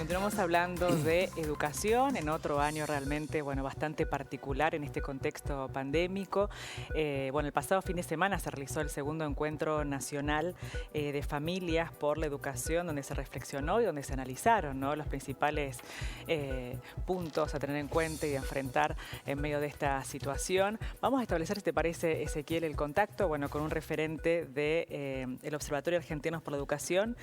Continuamos hablando de educación en otro año realmente, bastante particular en este contexto pandémico. El pasado fin de semana se realizó el segundo encuentro nacional de familias por la educación, donde se reflexionó y donde se analizaron, ¿no?, los principales puntos a tener en cuenta y enfrentar en medio de esta situación. Vamos a establecer, si te parece, Ezequiel, el contacto, con un referente del Observatorio Argentinos por la Educación,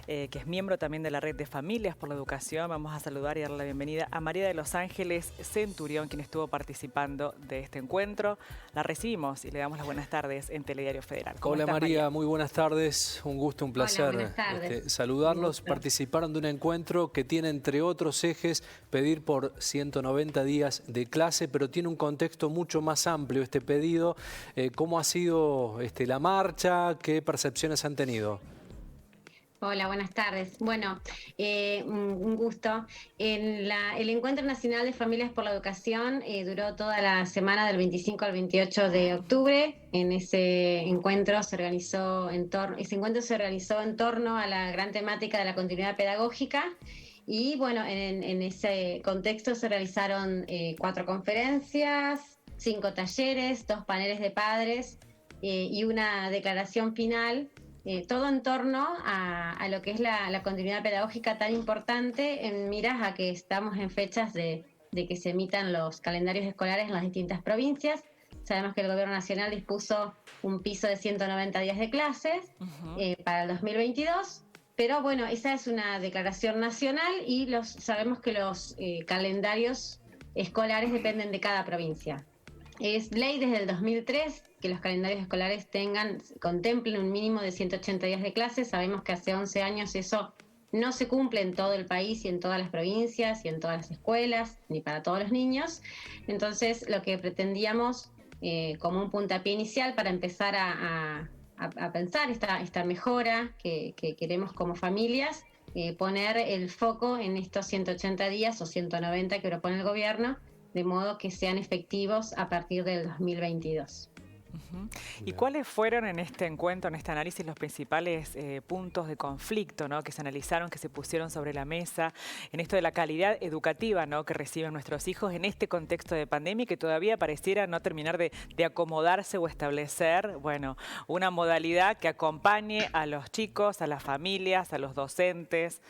que es miembro también de la Red de Familias por la Educación. Vamos a saludar y darle la bienvenida a María de los Ángeles Centurión, quien estuvo participando de este encuentro. La recibimos y le damos las buenas tardes en Telediario Federal. Hola María, muy buenas tardes, un gusto, un placer saludarlos. Participaron de un encuentro que tiene, entre otros ejes, pedir por 190 días de clase, pero tiene un contexto mucho más amplio este pedido. ¿Cómo ha sido la marcha? ¿Qué percepciones han tenido? Hola, buenas tardes. Un gusto. El Encuentro Nacional de Familias por la Educación duró toda la semana del 25 al 28 de octubre. En ese encuentro se organizó en torno a la gran temática de la continuidad pedagógica. Y en ese contexto se realizaron 4 conferencias, 5 talleres, 2 paneles de padres y una declaración final. Todo en torno a lo que es la continuidad pedagógica tan importante en miras a que estamos en fechas de que se emitan los calendarios escolares en las distintas provincias. Sabemos que el Gobierno Nacional dispuso un piso de 190 días de clases para el 2022, pero esa es una declaración nacional y sabemos que los calendarios escolares dependen de cada provincia. Es ley desde el 2003 que los calendarios escolares contemplen un mínimo de 180 días de clases. Sabemos que hace 11 años eso no se cumple en todo el país y en todas las provincias y en todas las escuelas, ni para todos los niños. Entonces, lo que pretendíamos como un puntapié inicial para empezar a pensar esta mejora que queremos como familias, poner el foco en estos 180 días o 190 que propone el gobierno, de modo que sean efectivos a partir del 2022. ¿Y cuáles fueron en este encuentro, en este análisis, los principales puntos de conflicto, ¿no?, que se analizaron, que se pusieron sobre la mesa en esto de la calidad educativa, ¿no?, que reciben nuestros hijos en este contexto de pandemia y que todavía pareciera no terminar de acomodarse o establecer, una modalidad que acompañe a los chicos, a las familias, a los docentes?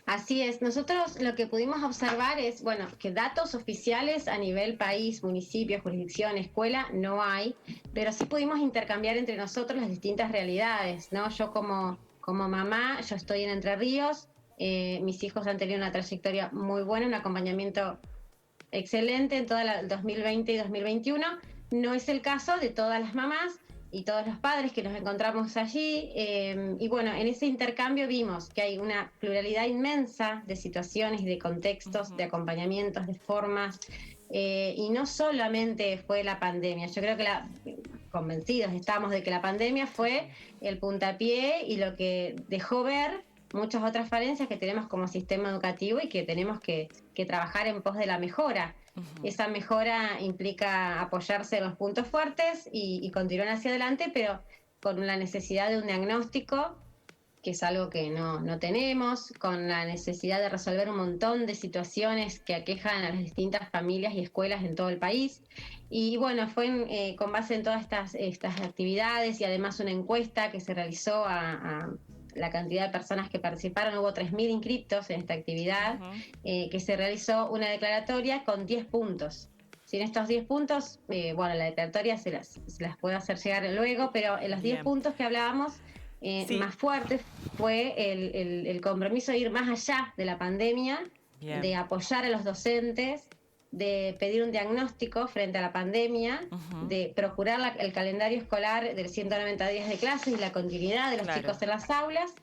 Así es. Nosotros lo que pudimos observar es, que datos oficiales a nivel país, municipio, jurisdicción, escuela, no hay, pero sí pudimos intercambiar entre nosotros las distintas realidades, ¿no? Yo como mamá, yo estoy en Entre Ríos, mis hijos han tenido una trayectoria muy buena, un acompañamiento excelente en toda la 2020 y 2021. No es el caso de todas las mamás y todos los padres que nos encontramos allí, en ese intercambio vimos que hay una pluralidad inmensa de situaciones y de contextos, de acompañamientos, de formas, y no solamente fue la pandemia. Yo creo que convencidos estamos de que la pandemia fue el puntapié y lo que dejó ver muchas otras falencias que tenemos como sistema educativo y que tenemos que trabajar en pos de la mejora. Esa mejora implica apoyarse en los puntos fuertes y continuar hacia adelante, pero con la necesidad de un diagnóstico, que es algo que no tenemos, con la necesidad de resolver un montón de situaciones que aquejan a las distintas familias y escuelas en todo el país. Y fue con base en todas estas actividades y además una encuesta que se realizó a la cantidad de personas que participaron. Hubo 3.000 inscriptos en esta actividad, que se realizó una declaratoria con 10 puntos. Sin estos 10 puntos, la declaratoria se las puedo hacer llegar luego, pero en los 10 puntos que hablábamos, más fuerte fue el compromiso de ir más allá de la pandemia, de apoyar a los docentes, de pedir un diagnóstico frente a la pandemia, de procurar el calendario escolar de 190 días de clases y la continuidad de los chicos en las aulas,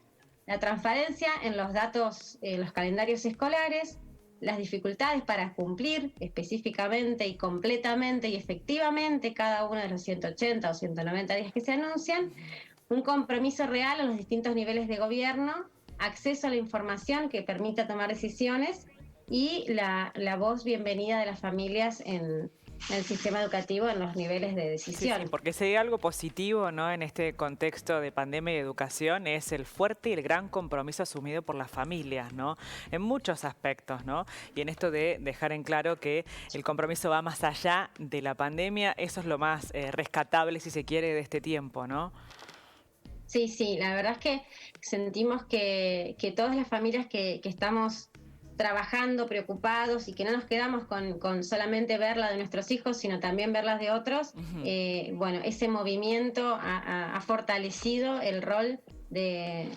la transparencia en los datos, los calendarios escolares, las dificultades para cumplir específicamente y completamente y efectivamente cada uno de los 180 o 190 días que se anuncian, un compromiso real a los distintos niveles de gobierno, acceso a la información que permita tomar decisiones y la voz bienvenida de las familias en el sistema educativo en los niveles de decisión. Sí, porque si hay algo positivo, ¿no?, en este contexto de pandemia y educación es el fuerte y el gran compromiso asumido por las familias, ¿no?, en muchos aspectos, ¿no? Y en esto de dejar en claro que el compromiso va más allá de la pandemia, eso es lo más rescatable, si se quiere, de este tiempo, ¿no? Sí, la verdad es que sentimos que todas las familias que estamos trabajando, preocupados y que no nos quedamos con solamente ver la de nuestros hijos, sino también ver las de otros, bueno, ese movimiento ha fortalecido el rol de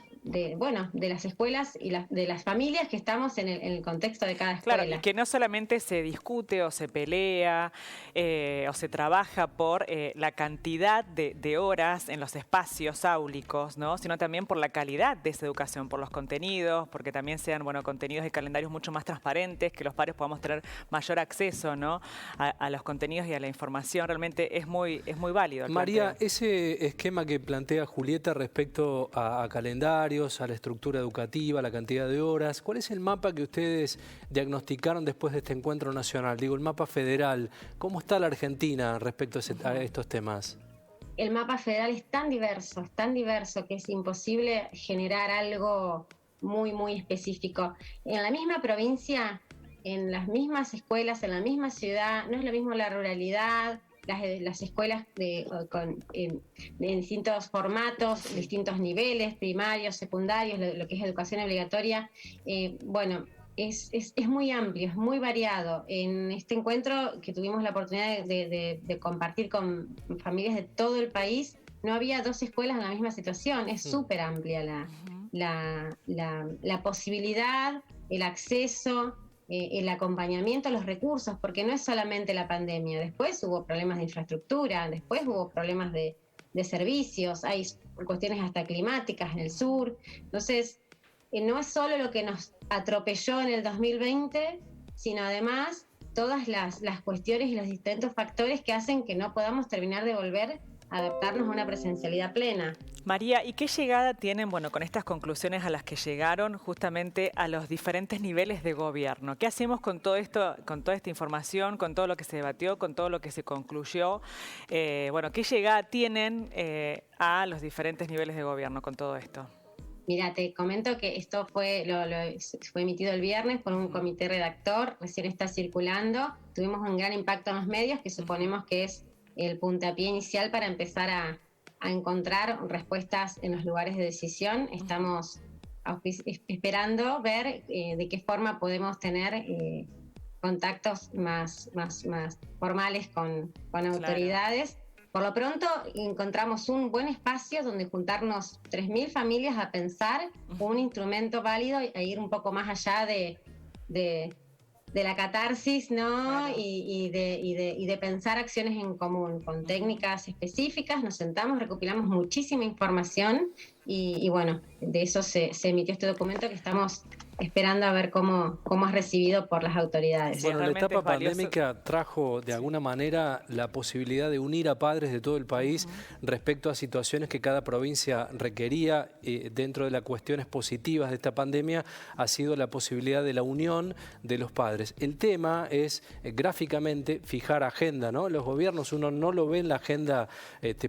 las escuelas y de las familias que estamos en el contexto de cada escuela. Claro, y que no solamente se discute o se pelea o se trabaja por la cantidad de horas en los espacios áulicos, ¿no?, sino también por la calidad de esa educación, por los contenidos, porque también sean, bueno, contenidos y calendarios mucho más transparentes, que los padres podamos tener mayor acceso, ¿no?, a los contenidos y a la información. Realmente es muy válido. María, ese esquema que plantea Julieta respecto a calendarios, a la estructura educativa, a la cantidad de horas, ¿cuál es el mapa que ustedes diagnosticaron después de este encuentro nacional? Digo, el mapa federal. ¿Cómo está la Argentina respecto a estos temas? El mapa federal es tan diverso que es imposible generar algo muy específico. En la misma provincia, en las mismas escuelas, en la misma ciudad, no es lo mismo la ruralidad, las escuelas en distintos formatos, distintos niveles, primarios, secundarios, lo que es educación obligatoria. Bueno, es muy amplio, es muy variado. En este encuentro que tuvimos la oportunidad de compartir con familias de todo el país, no había dos escuelas en la misma situación. Es súper amplia la posibilidad, el acceso, el acompañamiento, los recursos, porque no es solamente la pandemia. Después hubo problemas de infraestructura, después hubo problemas de servicios, hay cuestiones hasta climáticas en el sur. Entonces, no es solo lo que nos atropelló en el 2020, sino además todas las cuestiones y los distintos factores que hacen que no podamos terminar de volver a adaptarnos a una presencialidad plena. María, ¿y qué llegada tienen, bueno, con estas conclusiones a las que llegaron justamente a los diferentes niveles de gobierno? ¿Qué hacemos con todo esto, con toda esta información, con todo lo que se debatió, con todo lo que se concluyó? Bueno, ¿qué llegada tienen a los diferentes niveles de gobierno con todo esto? Mira, te comento que esto fue emitido el viernes por un comité redactor, recién está circulando. Tuvimos un gran impacto en los medios, que suponemos que es el puntapié inicial para empezar a encontrar respuestas en los lugares de decisión. Estamos esperando ver de qué forma podemos tener contactos más formales con autoridades. Por lo pronto encontramos un buen espacio donde juntarnos 3.000 familias a pensar un instrumento válido e ir un poco más allá de la catarsis, ¿no? Claro. Y de pensar acciones en común, con técnicas específicas. Nos sentamos, recopilamos muchísima información y bueno, de eso se emitió este documento que estamos esperando a ver cómo es recibido por las autoridades. Bueno, la etapa pandémica trajo de alguna manera la posibilidad de unir a padres de todo el país respecto a situaciones que cada provincia requería. Dentro de las cuestiones positivas de esta pandemia ha sido la posibilidad de la unión de los padres. El tema es gráficamente fijar agenda, ¿no? Los gobiernos, uno no lo ve en la agenda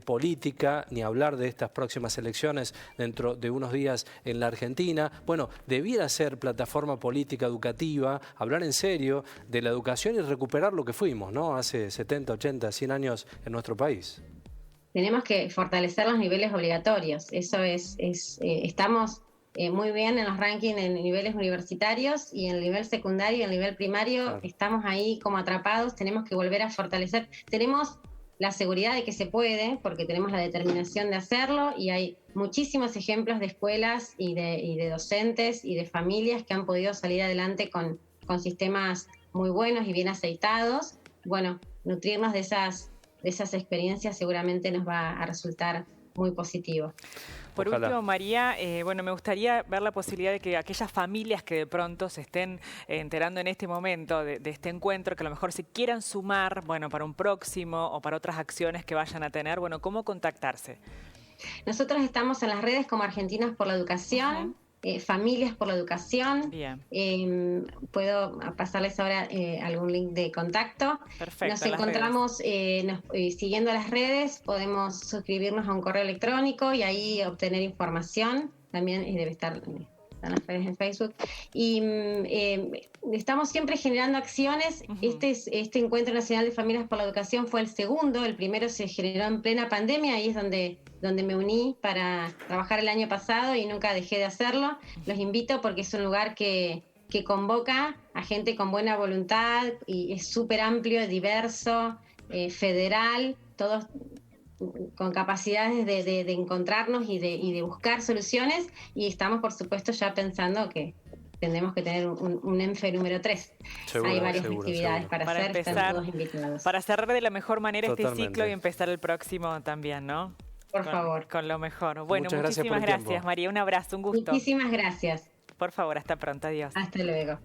política, ni hablar de estas próximas elecciones dentro de unos días en la Argentina. Bueno, debiera ser plataforma política educativa, hablar en serio de la educación y recuperar lo que fuimos, ¿no?, hace 70, 80, 100 años en nuestro país. Tenemos que fortalecer los niveles obligatorios. Eso estamos muy bien en los rankings en niveles universitarios y en el nivel secundario y en el nivel primario. Claro. Estamos ahí como atrapados, tenemos que volver a fortalecer. Tenemos la seguridad de que se puede, porque tenemos la determinación de hacerlo y hay muchísimos ejemplos de escuelas y de docentes y de familias que han podido salir adelante con sistemas muy buenos y bien aceitados. Bueno, nutrirnos de esas experiencias seguramente nos va a resultar muy positivo. Por último, María, bueno, me gustaría ver la posibilidad de que aquellas familias que de pronto se estén enterando en este momento de este encuentro, que a lo mejor se quieran sumar, bueno, para un próximo o para otras acciones que vayan a tener, bueno, ¿cómo contactarse? Nosotros estamos en las redes como Argentinos por la Educación. Familias por la Educación. Bien. Puedo pasarles ahora algún link de contacto. Perfecto. Nos encontramos siguiendo las redes, podemos suscribirnos a un correo electrónico y ahí obtener información. También debe estar en las redes en Facebook. Y estamos siempre generando acciones. Este Encuentro Nacional de Familias por la Educación fue el segundo. El primero se generó en plena pandemia, ahí es donde me uní para trabajar el año pasado y nunca dejé de hacerlo. Los invito porque es un lugar que convoca a gente con buena voluntad y es súper amplio, diverso, federal, todos con capacidades de encontrarnos y de buscar soluciones, y estamos por supuesto ya pensando que tendremos que tener un ENFE número 3. Hay varias actividades para hacer, empezar, están todos invitados. Para cerrar de la mejor manera este ciclo y empezar el próximo también, ¿no? Por favor. Con lo mejor. Bueno, muchísimas gracias, María. Un abrazo, un gusto. Muchísimas gracias. Por favor, hasta pronto. Adiós. Hasta luego.